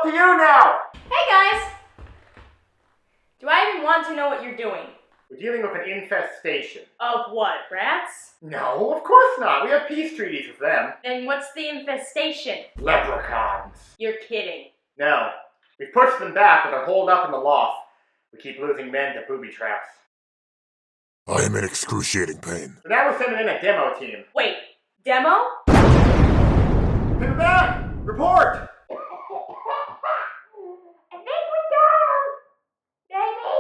up to you now! Hey guys! Do I even want to know what you're doing? We're dealing with an infestation. Of what, rats? No, of course not. We have peace treaties with them. Then what's the infestation? Leprechauns. You're kidding. No. We've pushed them back, but they're holed up in the loft. We keep losing men to booby traps. I am in excruciating pain. So now we're sending in a demo team. Wait, demo? Take it back! Report! I think we got him! Maybe.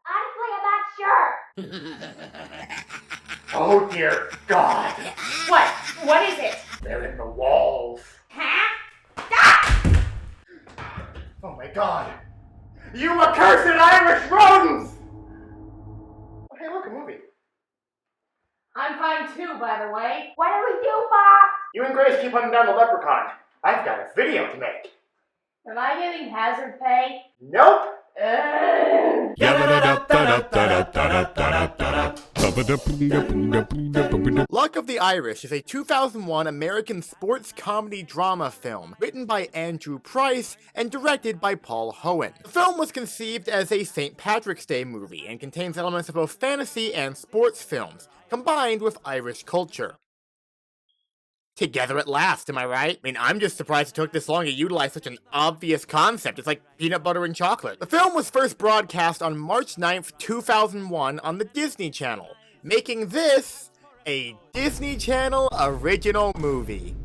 Honestly, I'm not sure. Oh dear God! What? What is it? They're in the walls. Huh? Oh my God! You accursed Irish rodents! Hey, look, a movie. I'm fine too, by the way. What do we do, Bob? You and Grace keep hunting down the leprechaun. I've got a video to make. Am I getting hazard pay? Nope! Luck of the Irish is a 2001 American sports comedy drama film written by Andrew Price and directed by Paul Hoen. The film was conceived as a St. Patrick's Day movie and contains elements of both fantasy and sports films, combined with Irish culture. Together at last, am I right? I mean, I'm just surprised it took this long to utilize such an obvious concept. It's like peanut butter and chocolate. The film was first broadcast on March 9th, 2001 on the Disney Channel, making this a Disney Channel original movie.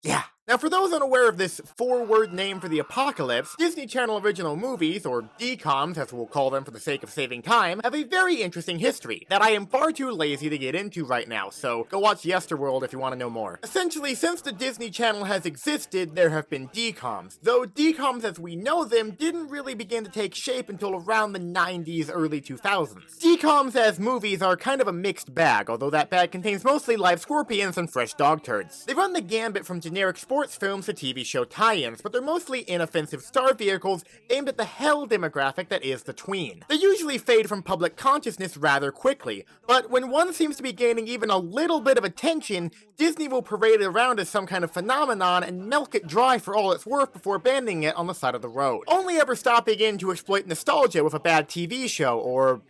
Yeah. Now, for those unaware of this four-word name for the apocalypse, Disney Channel original movies, or DCOMs as we'll call them for the sake of saving time, have a very interesting history that I am far too lazy to get into right now, so go watch Yesterworld if you want to know more. Essentially, since the Disney Channel has existed, there have been DCOMs, though DCOMs as we know them didn't really begin to take shape until around the 90s, early 2000s. DCOMs as movies are kind of a mixed bag, although that bag contains mostly live scorpions and fresh dog turds. They run the gambit from generic sports films to TV show tie-ins, but they're mostly inoffensive star vehicles aimed at the hell demographic that is the tween. They usually fade from public consciousness rather quickly, but when one seems to be gaining even a little bit of attention, Disney will parade it around as some kind of phenomenon and milk it dry for all it's worth before abandoning it on the side of the road. Only ever stopping in to exploit nostalgia with a bad TV show, or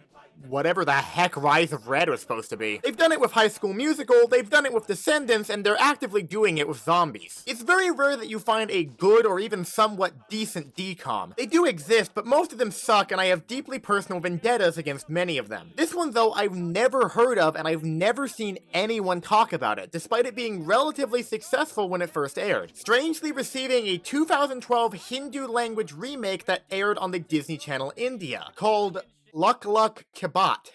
whatever the heck Rise of Red was supposed to be. They've done it with High School Musical, they've done it with Descendants, and they're actively doing it with zombies. It's very rare that you find a good or even somewhat decent DCOM. They do exist, but most of them suck, and I have deeply personal vendettas against many of them. This one, though, I've never heard of, and I've never seen anyone talk about it, despite it being relatively successful when it first aired. Strangely receiving a 2012 Hindu language remake that aired on the Disney Channel India, called Luck Luck Kabat.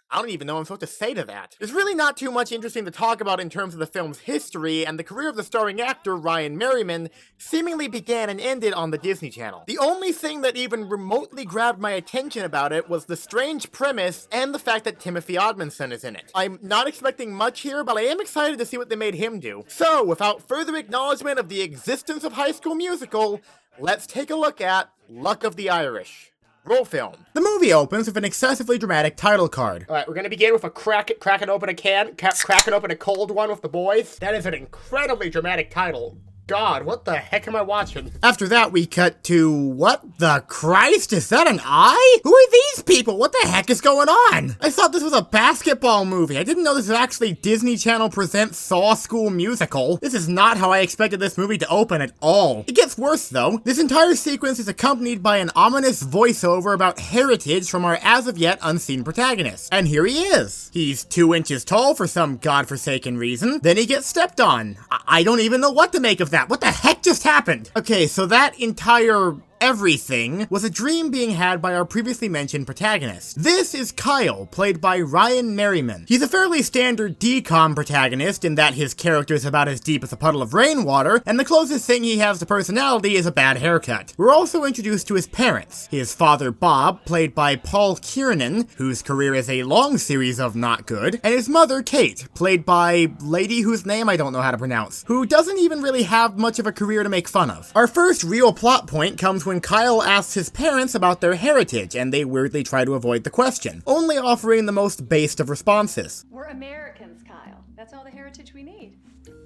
I don't even know what I'm supposed to say to that. There's really not too much interesting to talk about in terms of the film's history, and the career of the starring actor, Ryan Merriman, seemingly began and ended on the Disney Channel. The only thing that even remotely grabbed my attention about it was the strange premise and the fact that Timothy Odmanson is in it. I'm not expecting much here, but I am excited to see what they made him do. So, without further acknowledgement of the existence of High School Musical, let's take a look at Luck of the Irish. Roll film. The movie opens with an excessively dramatic title card. Alright, we're gonna begin with a cracking open a cold one with the boys. That is an incredibly dramatic title. God, what the heck am I watching? After that, we cut to, what the Christ? Is that an eye? Who are these people? What the heck is going on? I thought this was a basketball movie. I didn't know this was actually Disney Channel Presents Saw School Musical. This is not how I expected this movie to open at all. It gets worse, though. This entire sequence is accompanied by an ominous voiceover about heritage from our as-of-yet unseen protagonist. And here he is. He's 2 inches tall for some godforsaken reason. Then he gets stepped on. I don't even know what to make of that. What the heck just happened? Okay, so that entire everything was a dream being had by our previously mentioned protagonist. This is Kyle, played by Ryan Merriman. He's a fairly standard DCOM protagonist in that his character is about as deep as a puddle of rainwater, and the closest thing he has to personality is a bad haircut. We're also introduced to his parents. His father Bob, played by Paul Hoen, whose career is a long series of not good, and his mother Kate, played by lady whose name I don't know how to pronounce, who doesn't even really have much of a career to make fun of. Our first real plot point comes when Kyle asks his parents about their heritage, and they weirdly try to avoid the question, only offering the most based of responses. We're Americans, Kyle. That's all the heritage we need.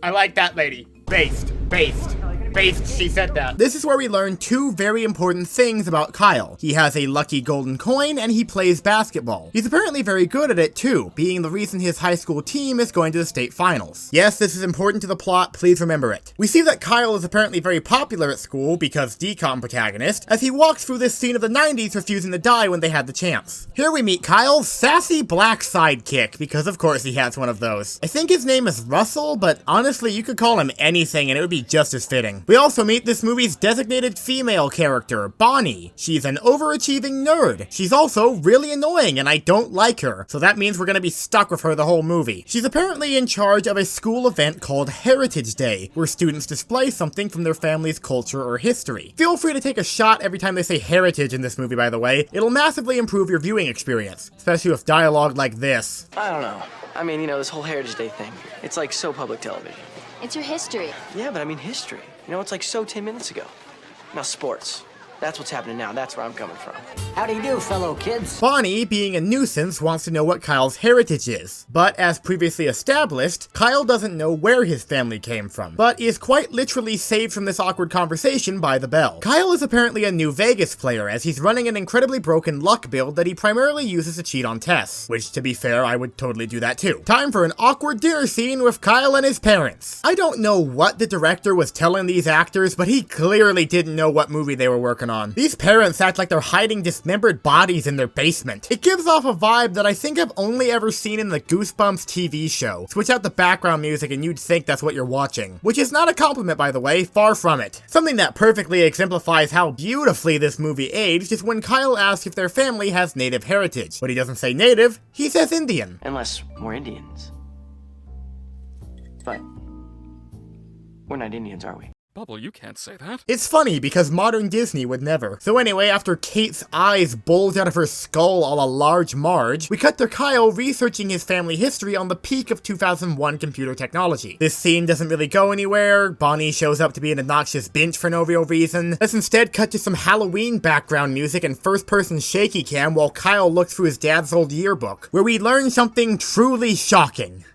I like that lady. Based. She said that. This is where we learn two very important things about Kyle. He has a lucky golden coin, and he plays basketball. He's apparently very good at it too, being the reason his high school team is going to the state finals. Yes, this is important to the plot, please remember it. We see that Kyle is apparently very popular at school because DCOM protagonist, as he walks through this scene of the 90s refusing to die when they had the chance. Here we meet Kyle's sassy black sidekick, because of course he has one of those. I think his name is Russell, but honestly you could call him anything and it would be just as fitting. We also meet this movie's designated female character, Bonnie. She's an overachieving nerd. She's also really annoying and I don't like her, so that means we're gonna be stuck with her the whole movie. She's apparently in charge of a school event called Heritage Day, where students display something from their family's culture or history. Feel free to take a shot every time they say heritage in this movie, by the way. It'll massively improve your viewing experience, especially with dialogue like this. I don't know. I mean, you know, this whole Heritage Day thing. It's like so public television. It's your history. Yeah, but I mean history. You know, it's like so 10 minutes ago. Now sports. That's what's happening now. That's where I'm coming from. How do you do, fellow kids? Bonnie, being a nuisance, wants to know what Kyle's heritage is. But as previously established, Kyle doesn't know where his family came from, but is quite literally saved from this awkward conversation by the bell. Kyle is apparently a New Vegas player, as he's running an incredibly broken luck build that he primarily uses to cheat on tests. Which, to be fair, I would totally do that too. Time for an awkward dinner scene with Kyle and his parents. I don't know what the director was telling these actors, but he clearly didn't know what movie they were working on. These parents act like they're hiding dismembered bodies in their basement. It gives off a vibe that I think I've only ever seen in the Goosebumps TV show. Switch out the background music and you'd think that's what you're watching. Which is not a compliment, by the way, far from it. Something that perfectly exemplifies how beautifully this movie aged is when Kyle asks if their family has native heritage. But he doesn't say native, he says Indian. Unless we're Indians. But we're not Indians, are we? Bubble, you can't say that. It's funny because modern Disney would never. So anyway, after Kate's eyes bulge out of her skull a la Large Marge, we cut to Kyle researching his family history on the peak of 2001 computer technology. This scene doesn't really go anywhere. Bonnie shows up to be an obnoxious bitch for no real reason. Let's instead cut to some Halloween background music and first-person shaky cam while Kyle looks through his dad's old yearbook, where we learn something truly shocking.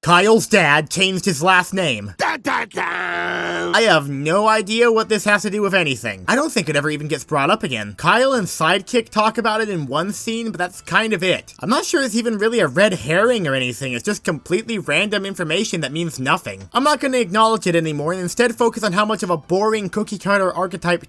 Kyle's dad changed his last name. I have no idea what this has to do with anything. I don't think it ever even gets brought up again. Kyle and Sidekick talk about it in one scene, but that's kind of it. I'm not sure it's even really a red herring or anything. It's just completely random information that means nothing. I'm not going to acknowledge it anymore and instead focus on how much of a boring cookie-cutter archetype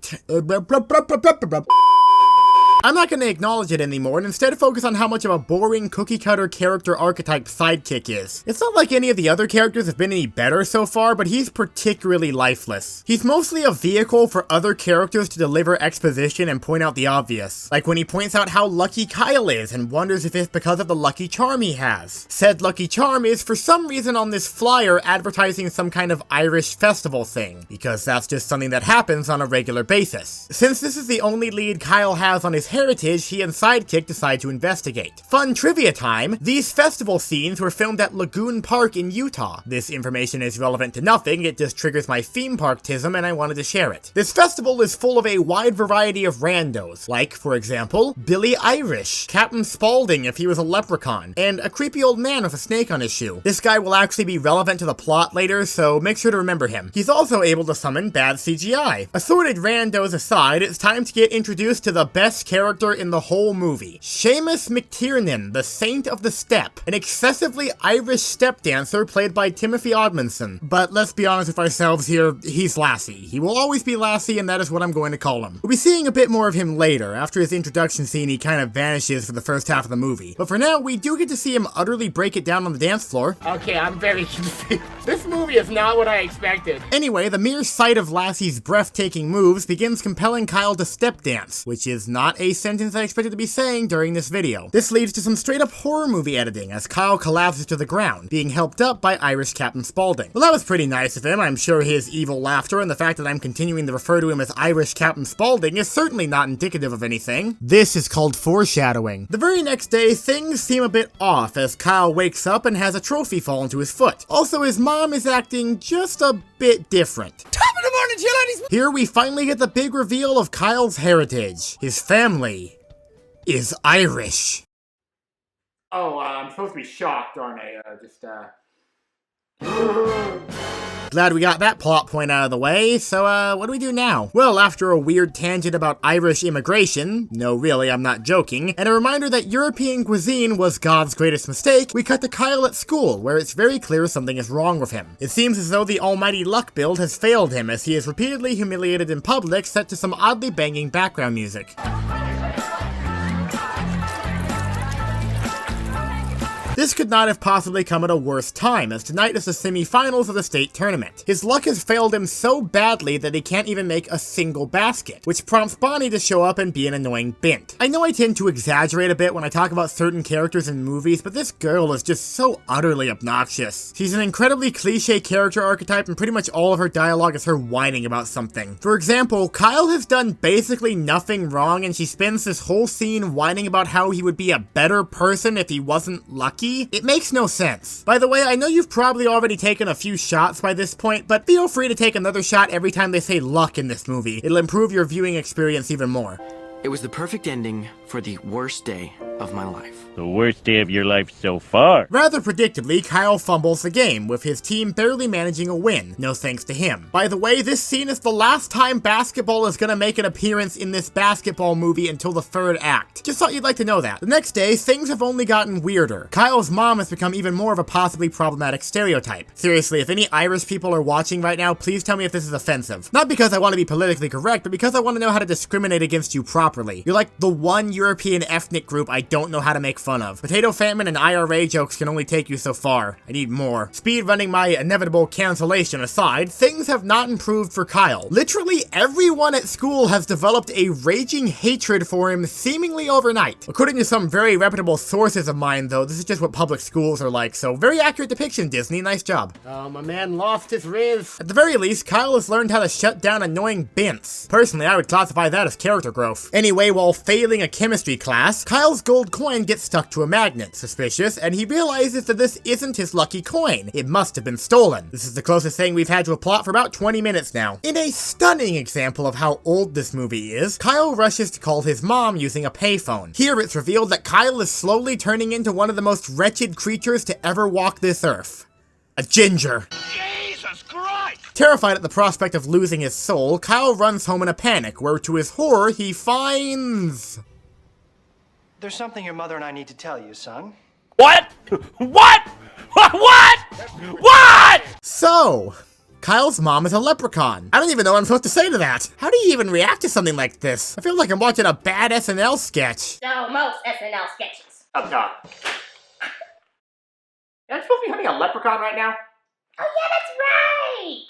I'm not going to acknowledge it anymore and instead focus on how much of a boring cookie-cutter character archetype Sidekick is. It's not like any of the other characters have been any better so far, but he's particularly lifeless. He's mostly a vehicle for other characters to deliver exposition and point out the obvious. Like when he points out how lucky Kyle is and wonders if it's because of the lucky charm he has. Said lucky charm is for some reason on this flyer advertising some kind of Irish festival thing, because that's just something that happens on a regular basis. Since this is the only lead Kyle has on his heritage, he and Sidekick decide to investigate. Fun trivia time, these festival scenes were filmed at Lagoon Park in Utah. This information is relevant to nothing, it just triggers my theme parktism and I wanted to share it. This festival is full of a wide variety of randos, like, for example, Billy Irish, Captain Spaulding if he was a leprechaun, and a creepy old man with a snake on his shoe. This guy will actually be relevant to the plot later, so make sure to remember him. He's also able to summon bad CGI. Assorted randos aside, it's time to get introduced to the best character in the whole movie. Seamus McTiernan, the Saint of the Step, an excessively Irish step dancer played by Timothy Odmanson. But let's be honest with ourselves here, he's Lassie. He will always be Lassie and that is what I'm going to call him. We'll be seeing a bit more of him later. After his introduction scene, he kind of vanishes for the first half of the movie. But for now, we do get to see him utterly break it down on the dance floor. Okay, I'm very confused. This movie is not what I expected. Anyway, the mere sight of Lassie's breathtaking moves begins compelling Kyle to step dance, which is not a sentence I expected to be saying during this video. This leads to some straight up horror movie editing as Kyle collapses to the ground, being helped up by Irish Captain Spaulding. Well, that was pretty nice of him. I'm sure his evil laughter and the fact that I'm continuing to refer to him as Irish Captain Spaulding is certainly not indicative of anything. This is called foreshadowing. The very next day, things seem a bit off as Kyle wakes up and has a trophy fall into his foot. Also, his mom is acting just a bit different. Top of the morning, you ladies! Here we finally get the big reveal of Kyle's heritage. His family is Irish. Oh, I'm supposed to be shocked, aren't I? Glad we got that plot point out of the way, so what do we do now? Well, after a weird tangent about Irish immigration, no really, I'm not joking, and a reminder that European cuisine was God's greatest mistake, we cut to Kyle at school, where it's very clear something is wrong with him. It seems as though the almighty luck build has failed him, as he is repeatedly humiliated in public, set to some oddly banging background music. This could not have possibly come at a worse time, as tonight is the semi-finals of the state tournament. His luck has failed him so badly that he can't even make a single basket, which prompts Bonnie to show up and be an annoying bint. I know I tend to exaggerate a bit when I talk about certain characters in movies, but this girl is just so utterly obnoxious. She's an incredibly cliche character archetype, and pretty much all of her dialogue is her whining about something. For example, Kyle has done basically nothing wrong, and she spends this whole scene whining about how he would be a better person if he wasn't lucky. It makes no sense. By the way, I know you've probably already taken a few shots by this point, but feel free to take another shot every time they say luck in this movie. It'll improve your viewing experience even more. It was the perfect ending for the worst day of my life. The worst day of your life so far. Rather predictably, Kyle fumbles the game, with his team barely managing a win, no thanks to him. By the way, this scene is the last time basketball is gonna make an appearance in this basketball movie until the third act. Just thought you'd like to know that. The next day, things have only gotten weirder. Kyle's mom has become even more of a possibly problematic stereotype. Seriously, if any Irish people are watching right now, please tell me if this is offensive. Not because I want to be politically correct, but because I want to know how to discriminate against you properly. You're like the one European ethnic group I don't know how to make fun of. Potato famine and IRA jokes can only take you so far. I need more. Speed running my inevitable cancellation aside, things have not improved for Kyle. Literally everyone at school has developed a raging hatred for him seemingly overnight. According to some very reputable sources of mine though, this is just what public schools are like, so very accurate depiction, Disney, nice job. Oh, my man lost his riz. At the very least, Kyle has learned how to shut down annoying bints. Personally, I would classify that as character growth. Anyway, while failing a chemistry class, Kyle's gold coin gets stuck to a magnet. Suspicious, and he realizes that this isn't his lucky coin. It must have been stolen. This is the closest thing we've had to a plot for about 20 minutes now. In a stunning example of how old this movie is, Kyle rushes to call his mom using a payphone. Here it's revealed that Kyle is slowly turning into one of the most wretched creatures to ever walk this earth. A ginger. Jesus Christ! Terrified at the prospect of losing his soul, Kyle runs home in a panic, where to his horror he finds... There's something your mother and I need to tell you, son. What? What? What? What? So, Kyle's mom is a leprechaun. I don't even know what I'm supposed to say to that. How do you even react to something like this? I feel like I'm watching a bad SNL sketch. So most SNL sketches. Up top. Am I supposed to be hunting a leprechaun right now? Oh yeah, that's right!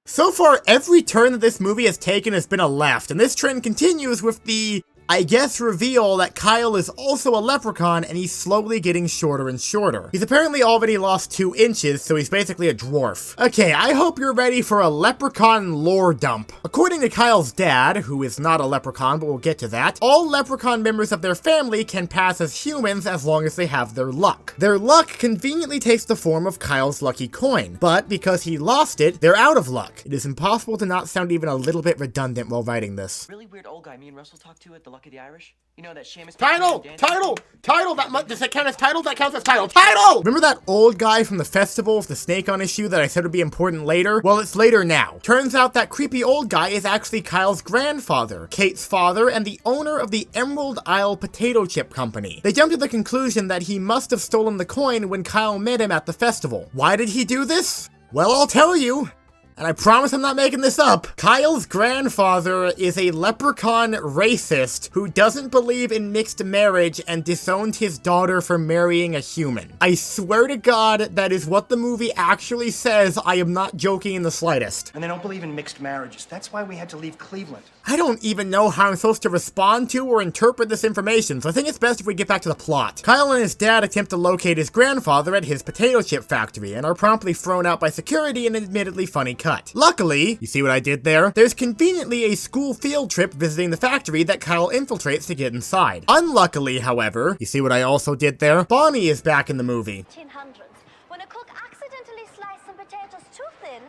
So far, every turn that this movie has taken has been a left, and this trend continues with the, I guess, reveal that Kyle is also a leprechaun and he's slowly getting shorter and shorter. He's apparently already lost 2 inches, so he's basically a dwarf. Okay, I hope you're ready for a leprechaun lore dump. According to Kyle's dad, who is not a leprechaun, but we'll get to that, all leprechaun members of their family can pass as humans as long as they have their luck. Their luck conveniently takes the form of Kyle's lucky coin, but because he lost it, they're out of luck. It is impossible to not sound even a little bit redundant while writing this. Really weird old guy me and Russell talked to at the Luck of the Irish? You know that Seamus... Title! Does that count as title? That counts as title! Remember that old guy from the festival with the snake on his shoe that I said would be important later? Well, it's later now. Turns out that creepy old guy is actually Kyle's grandfather, Kate's father, and the owner of the Emerald Isle Potato Chip Company. They jumped to the conclusion that he must have stolen the coin when Kyle met him at the festival. Why did he do this? Well, I'll tell you. And I promise I'm not making this up. Kyle's grandfather is a leprechaun racist who doesn't believe in mixed marriage and disowned his daughter for marrying a human. I swear to God, that is what the movie actually says. I am not joking in the slightest. And they don't believe in mixed marriages. That's why we had to leave Cleveland. I don't even know how I'm supposed to respond to or interpret this information, so I think it's best if we get back to the plot. Kyle and his dad attempt to locate his grandfather at his potato chip factory and are promptly thrown out by security in an admittedly funny cut. Luckily, you see what I did there? There's conveniently a school field trip visiting the factory that Kyle infiltrates to get inside. Unluckily, however, you see what I also did there? Bonnie is back in the movie. 1800s, when a cook accidentally sliced some potatoes too thin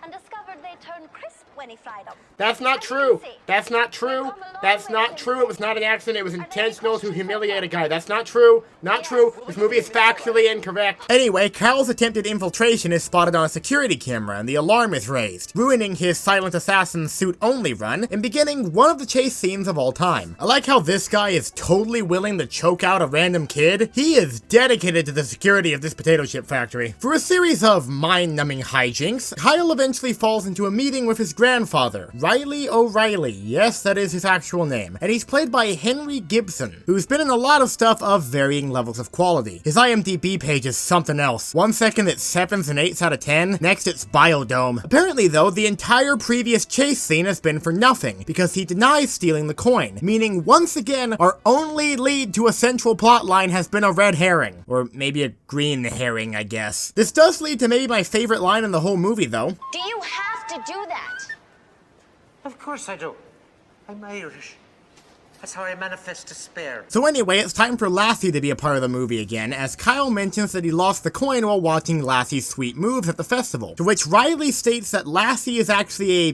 and discovered they turned crisp when he fried them. That's not And you true. can see, That's not true. they've come a long That's way not since true. It was not an accident. It was And intentional then to they humiliate a guy. That's not true. Not true. This movie is factually incorrect. Anyway, Kyle's attempted infiltration is spotted on a security camera and the alarm is raised, ruining his silent assassin suit only run and beginning one of the chase scenes of all time. I like how this guy is totally willing to choke out a random kid. He is dedicated to the security of this potato chip factory. For a series of mind-numbing hijinks, Kyle eventually falls into a meeting with his grandfather, Riley O'Reilly. Yes, that is his actual name. And he's played by Henry Gibson, who's been in a lot of stuff of varying levels of quality. His IMDb page is something else. One second it's 7s and 8s out of 10, next it's Biodome. Apparently though, the entire previous chase scene has been for nothing, because he denies stealing the coin, meaning once again, our only lead to a central plot line has been a red herring. Or maybe a green herring, I guess. This does lead to maybe my favorite line in the whole movie though. Do you have to do that? Of course I do. I'm Irish. That's how I manifest despair. So anyway, it's time for Lassie to be a part of the movie again, as Kyle mentions that he lost the coin while watching Lassie's sweet moves at the festival, to which Riley states that Lassie is actually a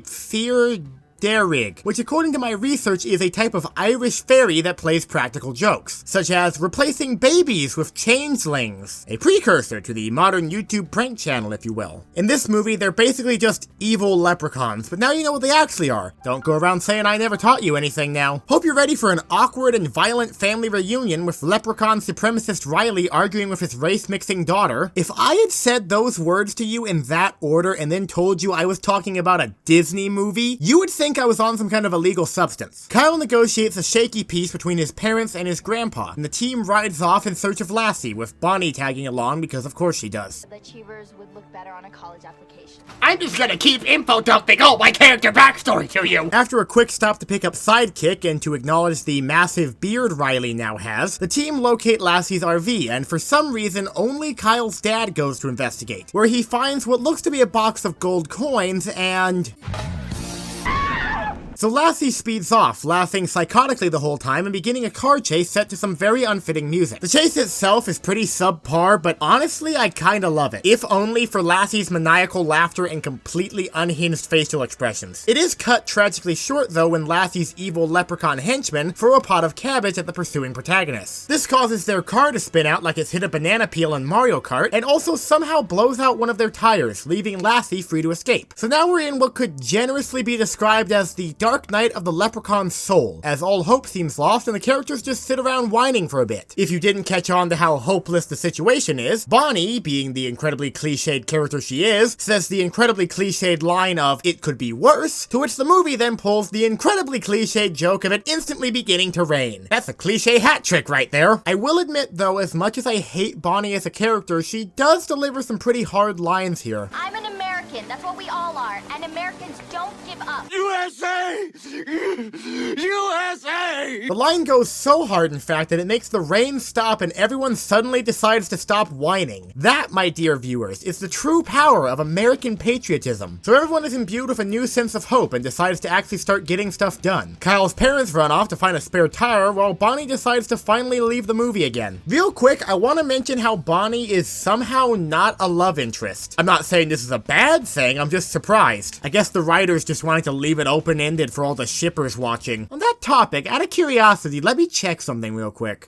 Derrig, which according to my research is a type of Irish fairy that plays practical jokes, such as replacing babies with changelings, a precursor to the modern YouTube prank channel, if you will. In this movie, they're basically just evil leprechauns, but now you know what they actually are. Don't go around saying I never taught you anything now. Hope you're ready for an awkward and violent family reunion with leprechaun supremacist Riley arguing with his race-mixing daughter. If I had said those words to you in that order and then told you I was talking about a Disney movie, you would think I was on some kind of illegal substance. Kyle negotiates a shaky peace between his parents and his grandpa, and the team rides off in search of Lassie, with Bonnie tagging along because of course she does. The achievers would look better on a college application. I'm just gonna keep info dumping all my character backstory to you. After a quick stop to pick up Sidekick and to acknowledge the massive beard Riley now has, the team locate Lassie's RV, and for some reason only Kyle's dad goes to investigate, where he finds what looks to be a box of gold coins and... So Lassie speeds off, laughing psychotically the whole time and beginning a car chase set to some very unfitting music. The chase itself is pretty subpar, but honestly I kinda love it, if only for Lassie's maniacal laughter and completely unhinged facial expressions. It is cut tragically short though when Lassie's evil leprechaun henchmen throw a pot of cabbage at the pursuing protagonists. This causes their car to spin out like it's hit a banana peel in Mario Kart, and also somehow blows out one of their tires, leaving Lassie free to escape. So now we're in what could generously be described as the dark night of the leprechaun's soul, as all hope seems lost and the characters just sit around whining for a bit. If you didn't catch on to how hopeless the situation is, Bonnie, being the incredibly cliched character she is, says the incredibly cliched line of, "It could be worse," to which the movie then pulls the incredibly cliched joke of it instantly beginning to rain. That's a cliche hat trick right there. I will admit though, as much as I hate Bonnie as a character, she does deliver some pretty hard lines here. I'm an American, that's what we all are, and Americans don't give up. USA! USA! The line goes so hard, in fact, that it makes the rain stop and everyone suddenly decides to stop whining. That, my dear viewers, is the true power of American patriotism. So everyone is imbued with a new sense of hope and decides to actually start getting stuff done. Kyle's parents run off to find a spare tire, while Bonnie decides to finally leave the movie again. Real quick, I want to mention how Bonnie is somehow not a love interest. I'm not saying this is a bad thing, I'm just surprised. I guess the writers just wanted to leave it open-ended for all the shippers watching. On that topic, out of curiosity, let me check something real quick.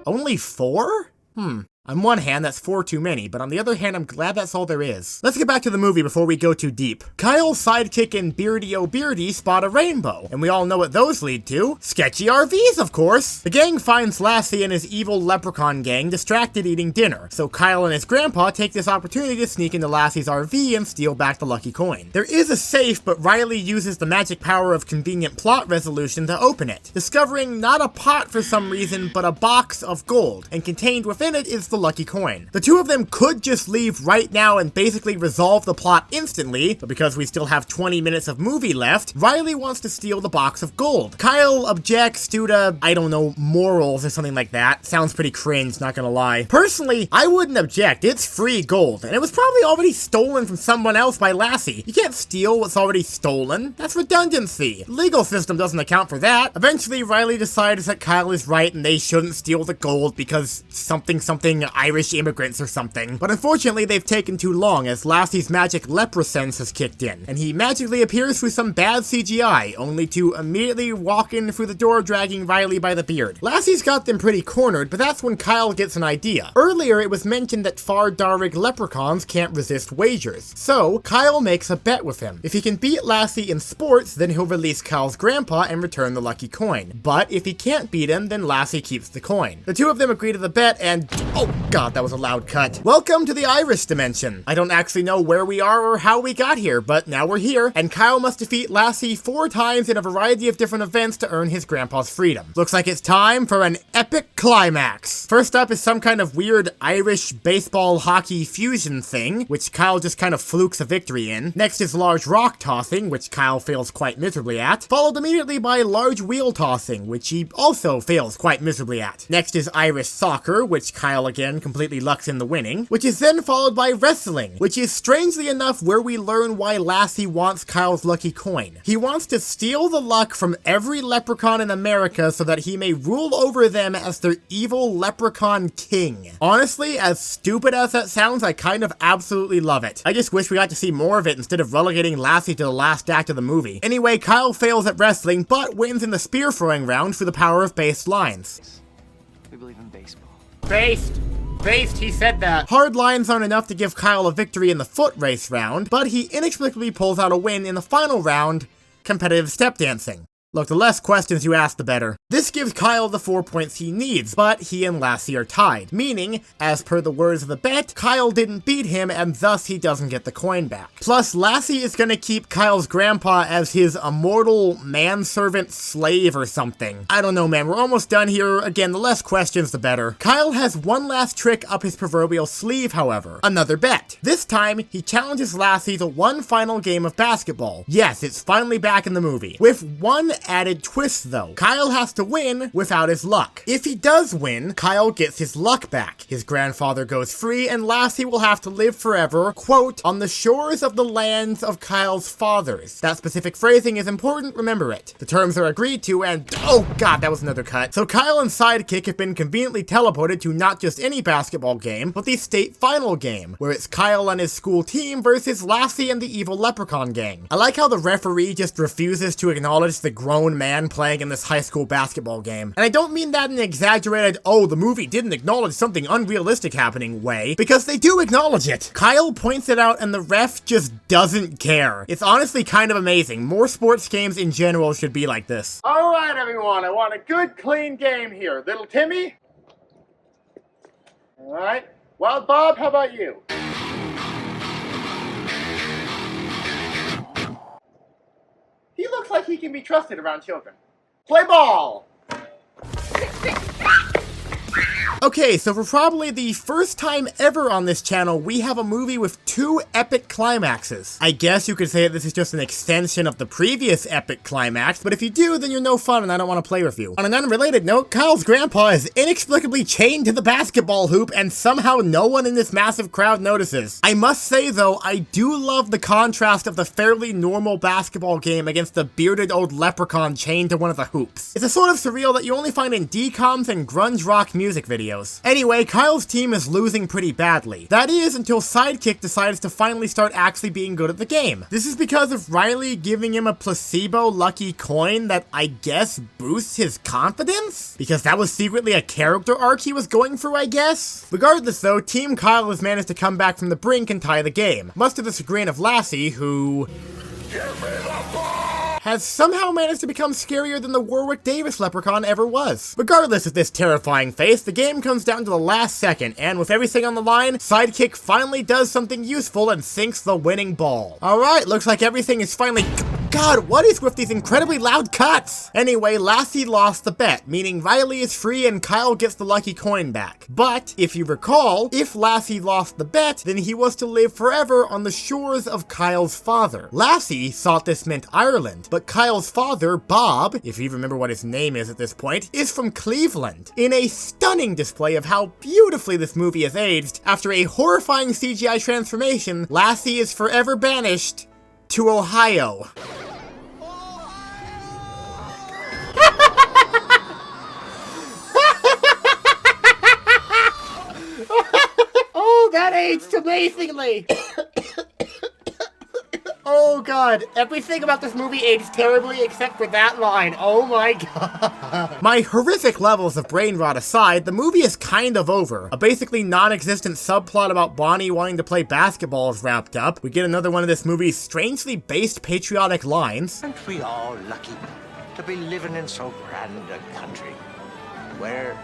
Only 4? On one hand, that's 4 too many, but on the other hand, I'm glad that's all there is. Let's get back to the movie before we go too deep. Kyle's sidekick and Beardy O'Beardy spot a rainbow, and we all know what those lead to. Sketchy RVs, of course! The gang finds Lassie and his evil leprechaun gang distracted eating dinner, so Kyle and his grandpa take this opportunity to sneak into Lassie's RV and steal back the lucky coin. There is a safe, but Riley uses the magic power of convenient plot resolution to open it, discovering not a pot for some reason, but a box of gold, and contained within it is the lucky coin. The two of them could just leave right now and basically resolve the plot instantly, but because we still have 20 minutes of movie left, Riley wants to steal the box of gold. Kyle objects due to, I don't know, morals or something like that. Sounds pretty cringe, not gonna lie. Personally, I wouldn't object. It's free gold, and it was probably already stolen from someone else by Lassie. You can't steal what's already stolen. That's redundancy. The legal system doesn't account for that. Eventually, Riley decides that Kyle is right and they shouldn't steal the gold because something Irish immigrants or something. But unfortunately, they've taken too long as Lassie's magic leper sense has kicked in, and he magically appears through some bad CGI, only to immediately walk in through the door dragging Riley by the beard. Lassie's got them pretty cornered, but that's when Kyle gets an idea. Earlier, it was mentioned that far Darrig leprechauns can't resist wagers, so Kyle makes a bet with him. If he can beat Lassie in sports, then he'll release Kyle's grandpa and return the lucky coin. But if he can't beat him, then Lassie keeps the coin. The two of them agree to the bet and... oh god, that was a loud cut. Welcome to the Irish dimension. I don't actually know where we are or how we got here, but now we're here, and Kyle must defeat Lassie 4 times in a variety of different events to earn his grandpa's freedom. Looks like it's time for an epic climax. First up is some kind of weird Irish baseball hockey fusion thing, which Kyle just kind of flukes a victory in. Next is large rock tossing, which Kyle fails quite miserably at, followed immediately by large wheel tossing, which he also fails quite miserably at. Next is Irish soccer, which Kyle again completely lucks in the winning, which is then followed by wrestling, which is strangely enough where we learn why Lassie wants Kyle's lucky coin. He wants to steal the luck from every leprechaun in America so that he may rule over them as their evil leprechaun king. Honestly, as stupid as that sounds, I kind of absolutely love it. I just wish we got to see more of it instead of relegating Lassie to the last act of the movie. Anyway, Kyle fails at wrestling, but wins in the spear throwing round through the power of based lines. We believe in baseball. Based, he said that. Hard lines aren't enough to give Kyle a victory in the foot race round, but he inexplicably pulls out a win in the final round, competitive step dancing. Look, the less questions you ask, the better. This gives Kyle the 4 points he needs, but he and Lassie are tied, meaning, as per the words of the bet, Kyle didn't beat him and thus he doesn't get the coin back. Plus, Lassie is gonna keep Kyle's grandpa as his immortal manservant slave or something. I don't know, man, we're almost done here. Again, the less questions, the better. Kyle has one last trick up his proverbial sleeve, however. Another bet. This time, he challenges Lassie to one final game of basketball. Yes, it's finally back in the movie. With one added twist though. Kyle has to win without his luck. If he does win, Kyle gets his luck back. His grandfather goes free and Lassie will have to live forever, quote, on the shores of the lands of Kyle's fathers. That specific phrasing is important, remember it. The terms are agreed to and, oh god, that was another cut. So Kyle and Sidekick have been conveniently teleported to not just any basketball game, but the state final game, where it's Kyle and his school team versus Lassie and the evil leprechaun gang. I like how the referee just refuses to acknowledge the grown man playing in this high school basketball game. And I don't mean that in an exaggerated, oh, the movie didn't acknowledge something unrealistic happening way, because they do acknowledge it. Kyle points it out and the ref just doesn't care. It's honestly kind of amazing. More sports games in general should be like this. Alright everyone, I want a good clean game here. Little Timmy? Alright. Well, Bob, how about you? He looks like he can be trusted around children. Play ball! Okay, so for probably the first time ever on this channel, we have a movie with 2 epic climaxes. I guess you could say that this is just an extension of the previous epic climax, but if you do, then you're no fun and I don't want to play with you. On an unrelated note, Kyle's grandpa is inexplicably chained to the basketball hoop and somehow no one in this massive crowd notices. I must say though, I do love the contrast of the fairly normal basketball game against the bearded old leprechaun chained to one of the hoops. It's a sort of surreal that you only find in DComs and grunge rock music videos. Anyway, Kyle's team is losing pretty badly. That is until Sidekick decides to finally start actually being good at the game. This is because of Riley giving him a placebo lucky coin that I guess boosts his confidence? Because that was secretly a character arc he was going through, I guess? Regardless though, Team Kyle has managed to come back from the brink and tie the game. Much to the chagrin of Lassie, who has somehow managed to become scarier than the Warwick Davis leprechaun ever was. Regardless of this terrifying face, the game comes down to the last second, and with everything on the line, Sidekick finally does something useful and sinks the winning ball. Alright, looks like everything is finally God, what is with these incredibly loud cuts? Anyway, Lassie lost the bet, meaning Riley is free and Kyle gets the lucky coin back. But, if you recall, if Lassie lost the bet, then he was to live forever on the shores of Kyle's father. Lassie thought this meant Ireland, but Kyle's father, Bob, if you remember what his name is at this point, is from Cleveland. In a stunning display of how beautifully this movie has aged, after a horrifying CGI transformation, Lassie is forever banished to Ohio. Oh, that aged amazingly! Oh god, everything about this movie aged terribly except for that line. Oh my god. My horrific levels of brain rot aside, the movie is kind of over. A basically non-existent subplot about Bonnie wanting to play basketball is wrapped up. We get another one of this movie's strangely based patriotic lines. Aren't we all lucky to be living in so grand a country where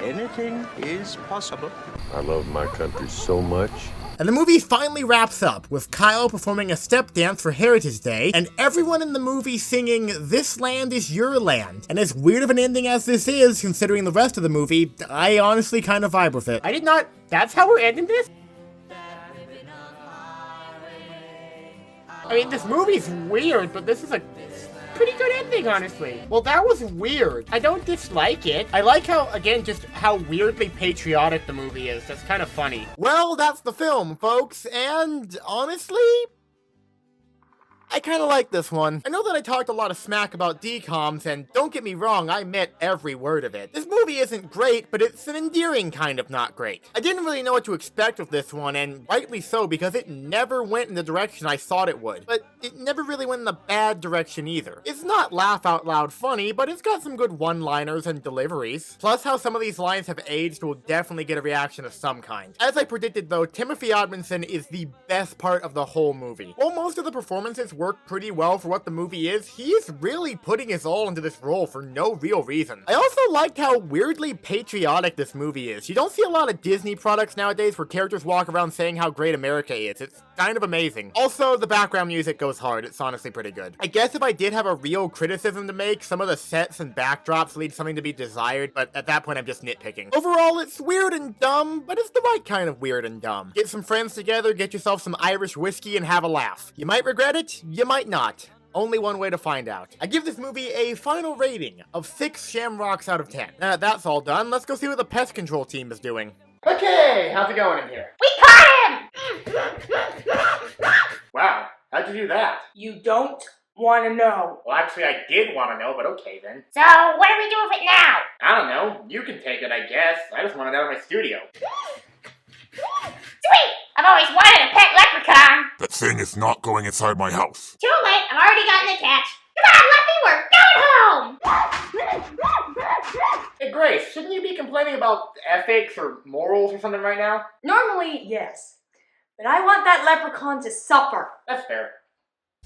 anything is possible? I love my country so much. And the movie finally wraps up, with Kyle performing a step dance for Heritage Day, and everyone in the movie singing, "This land is your land." And as weird of an ending as this is, considering the rest of the movie, I honestly kind of vibe with it. I did not... That's how we're ending this? I mean, this movie's weird, but this is a pretty good ending, honestly. Well, that was weird. I don't dislike it. I like how, again, just how weirdly patriotic the movie is. That's kind of funny. Well, that's the film, folks, and honestly, I kind of like this one. I know that I talked a lot of smack about DCOMs, and don't get me wrong, I meant every word of it. This movie isn't great, but it's an endearing kind of not great. I didn't really know what to expect with this one, and rightly so, because it never went in the direction I thought it would. But it never really went in the bad direction either. It's not laugh out loud funny, but it's got some good one-liners and deliveries. Plus, how some of these lines have aged will definitely get a reaction of some kind. As I predicted though, Timothy Odmanson is the best part of the whole movie. While most of the performances work pretty well for what the movie is, he's really putting his all into this role for no real reason. I also liked how weirdly patriotic this movie is. You don't see a lot of Disney products nowadays where characters walk around saying how great America is. It's kind of amazing. Also, the background music goes hard. It's honestly pretty good. I guess if I did have a real criticism to make, some of the sets and backdrops leave something to be desired, but at that point I'm just nitpicking. Overall, it's weird and dumb, but it's the right kind of weird and dumb. Get some friends together, get yourself some Irish whiskey, and have a laugh. You might regret it, you might not. Only one way to find out. I give this movie a final rating of 6 shamrocks out of 10. Now that that's all done, let's go see what the pest control team is doing. Okay, how's it going in here? We caught him! Wow, how'd you do that? You don't want to know. Well, actually, I did want to know, but okay then. So, what do we do with it now? I don't know. You can take it, I guess. I just want it out of my studio. Sweet! I've always wanted a pet leprechaun. That thing is not going inside my house. Too late, I've already gotten attached. Come on, Leppy, we're going home! Hey, Grace, shouldn't you be complaining about ethics or morals or something right now? Normally, yes. But I want that leprechaun to suffer. That's fair.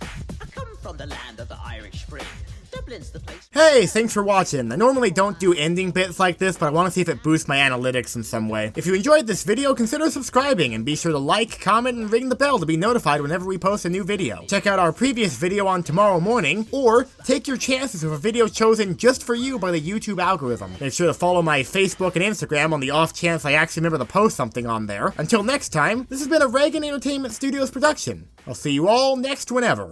I come from the land of the Irish Spring. Dublin's the place. Hey, thanks for watching. I normally don't do ending bits like this, but I want to see if it boosts my analytics in some way. If you enjoyed this video, consider subscribing, and be sure to like, comment, and ring the bell to be notified whenever we post a new video. Check out our previous video on tomorrow morning, or take your chances with a video chosen just for you by the YouTube algorithm. Make sure to follow my Facebook and Instagram on the off chance I actually remember to post something on there. Until next time, this has been a Reagan Entertainment Studios production. I'll see you all next whenever.